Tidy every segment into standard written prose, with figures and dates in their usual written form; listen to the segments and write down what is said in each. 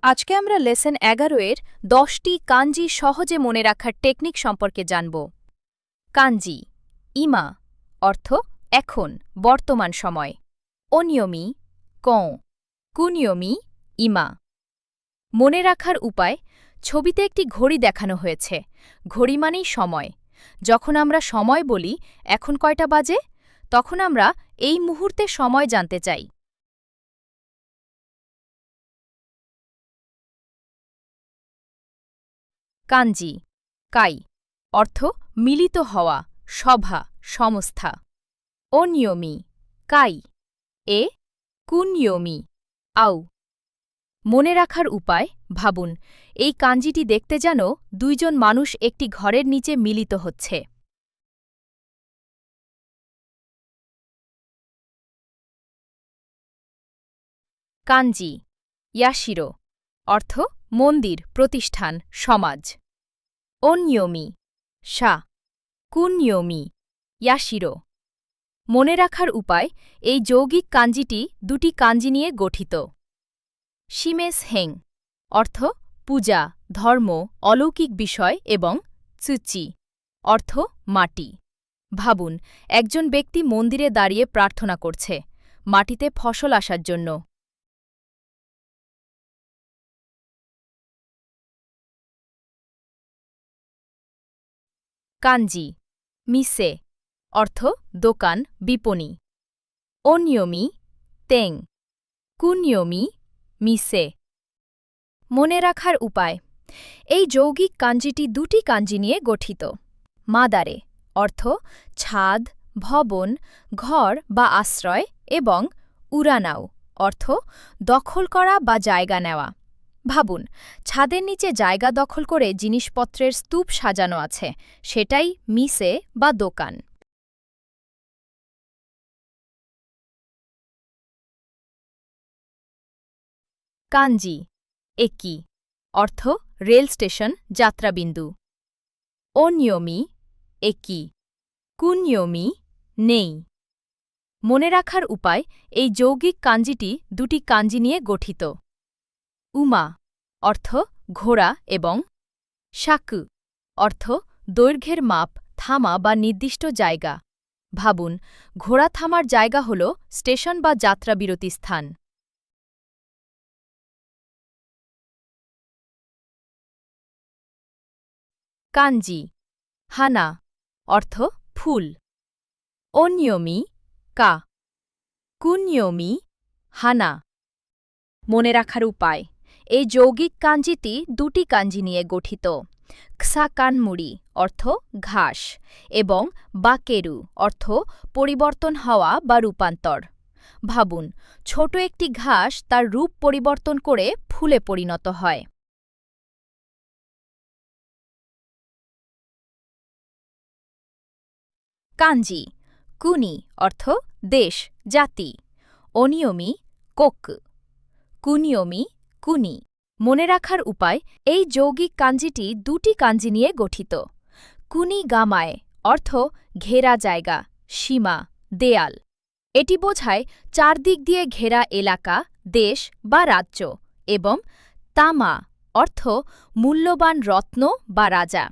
আজকে আমরা লেসন 11-এর 10টি কাঞ্জি সহজে মনে রাখার টেকনিক সম্পর্কে জানব। কাঞ্জি ইমা অর্থ এখন, বর্তমান সময়। অনিয়মি কঁ, কুনিয়মি ইমা। মনে রাখার উপায়, ছবিতে একটি ঘড়ি দেখানো হয়েছে। ঘড়ি মানেই সময়। যখন আমরা সময় বলি, এখন কয়টা বাজে, তখন আমরা এই মুহূর্তে সময় জানতে চাই। কাঞ্জি কাই অর্থ মিলিত হওয়া, সভা, সংস্থা। অনিয়মি কাই এ কুনিয়মি আউ। মনে রাখার উপায়, ভাবুন এই কাঞ্জিটি দেখতে যেন দুইজন মানুষ একটি ঘরের নিচে মিলিত হচ্ছে। কাঞ্জি ইয়াশিরো অর্থ মন্দির, প্রতিষ্ঠান, সমাজ। অনিয়মি সা কুনিয়মি ইয়াশিরো। মনে রাখার উপায়, এই যৌগিক কাঞ্জিটি দুটি কাঞ্জি নিয়ে গঠিত। শিমেস হেং অর্থ পূজা, ধর্ম, অলৌকিক বিষয় এবং চুচি অর্থ মাটি। ভাবুন একজন ব্যক্তি মন্দিরে দাঁড়িয়ে প্রার্থনা করছে মাটিতে ফসল আসার জন্য। কাঞ্জি মিসে অর্থ দোকান, বিপণী। অনিয়মি তেং কুনিয়মি মিসে। মনে রাখার উপায়, এই যৌগিক কাঞ্জিটি দুটি কাঞ্জি নিয়ে গঠিত। মাদারে অর্থ ছাদ, ভবন, ঘর বা আশ্রয় এবং উরানাও অর্থ দখল করা বা জায়গা নেওয়া। ভাবুন ছাদের নিচে জায়গা দখল করে জিনিসপত্রের স্তূপ সাজানো আছে, সেটাই মিসে বা দোকান। কাঞ্জি একি অর্থ রেল স্টেশন, যাত্রাবিন্দু। অনিয়মি একি কুনিয়মি নেই। মনে রাখার উপায়, এই যৌগিক কাঞ্জিটি দুটি কাঞ্জি নিয়ে গঠিত। উমা অর্থ ঘোড়া এবং শাকু অর্থ দৈর্ঘ্যের মাপ, থামা বা নির্দিষ্ট জায়গা। ভাবুন ঘোড়া থামার জায়গা হল স্টেশন বা যাত্রাবিরতি স্থান। কাঞ্জি হানা অর্থ ফুল। অনিয়মি কা কুনিয়মি হানা। মনে রাখার উপায়, এই যৌগিক কাঞ্জিটি দুটি কাঞ্জি নিয়ে গঠিত। ক্সাকানমুড়ি অর্থ ঘাস এবং বাকেরু অর্থ পরিবর্তন হওয়া বা রূপান্তর। ভাবুন ছোট একটি ঘাস তার রূপ পরিবর্তন করে ফুলে পরিণত হয়। কাঞ্জি কুনি অর্থ দেশ, জাতি। অনিয়মি কোক কুনিয়মি কুনি। মনে রাখার উপায়, এই যৌগিক কাঞ্জিটি দুটি কাঞ্জি নিয়ে গঠিত। কুনি গামায় অর্থ ঘেরা জায়গা, সীমা, দেয়াল। এটি বোঝায় চারদিক দিয়ে ঘেরা এলাকা, দেশ বা রাজ্য। এবং তামা অর্থ মূল্যবান রত্ন বা রাজা।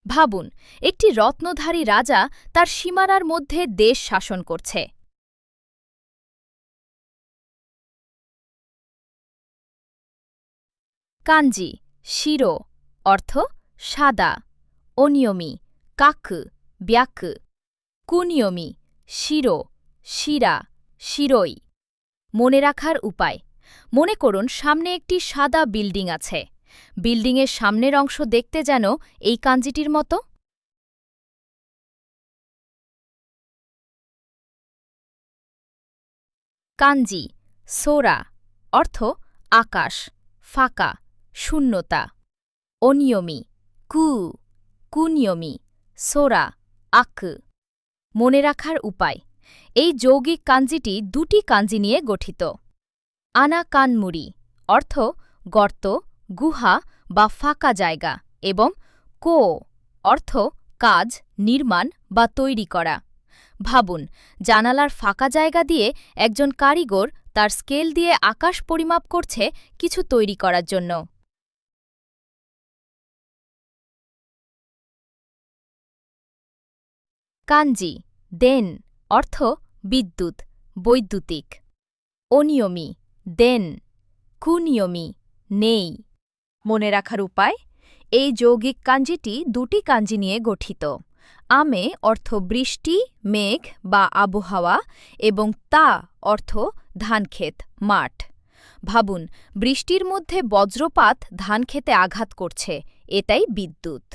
ভাবুন একটি রত্নধারী রাজা তার সীমানার মধ্যে দেশ শাসন করছে। কাঞ্জি শিরো অর্থ সাদা। অনিয়মি কাক ব্যাক কুনিয়মি শিরো শিরা শিরোই। মনে রাখার উপায়, মনে করুন সামনে একটি সাদা বিল্ডিং আছে। বিল্ডিংয়ের সামনের অংশ দেখতে যেন এই কাঞ্জিটির মতো। কাঞ্জি সোরা অর্থ আকাশ, ফাঁকা, শূন্যতা। অনিয়মি কু কুনিয়মি সোরা আক। মনে রাখার উপায়, এই যৌগিক কাঞ্জিটি দুটি কাঞ্জি নিয়ে গঠিত। আনা কানমুড়ি অর্থ গর্ত, গুহা বা ফাঁকা জায়গা এবং কো অর্থ কাজ, নির্মাণ বা তৈরি করা। ভাবুন জানালার ফাঁকা জায়গা দিয়ে একজন কারিগর তার স্কেল দিয়ে আকাশ পরিমাপ করছে কিছু তৈরি করার জন্য। কাঞ্জি দেন অর্থ বিদ্যুৎ, বৈদ্যুতিক। অনিয়মি দেন, কুনিয়মি নেই। মনে রাখার উপায়: এই যৌগিক কাঞ্জিটি দুটি কাঞ্জি নিয়ে গঠিত। আমে অর্থ বৃষ্টি, মেঘ বা আবহাওয়া এবং তা অর্থ ধানক্ষেত, মাঠ। ভাবুন, বৃষ্টির মধ্যে বজ্রপাত ধানক্ষেতে আঘাত করছে, এটাই বিদ্যুৎ।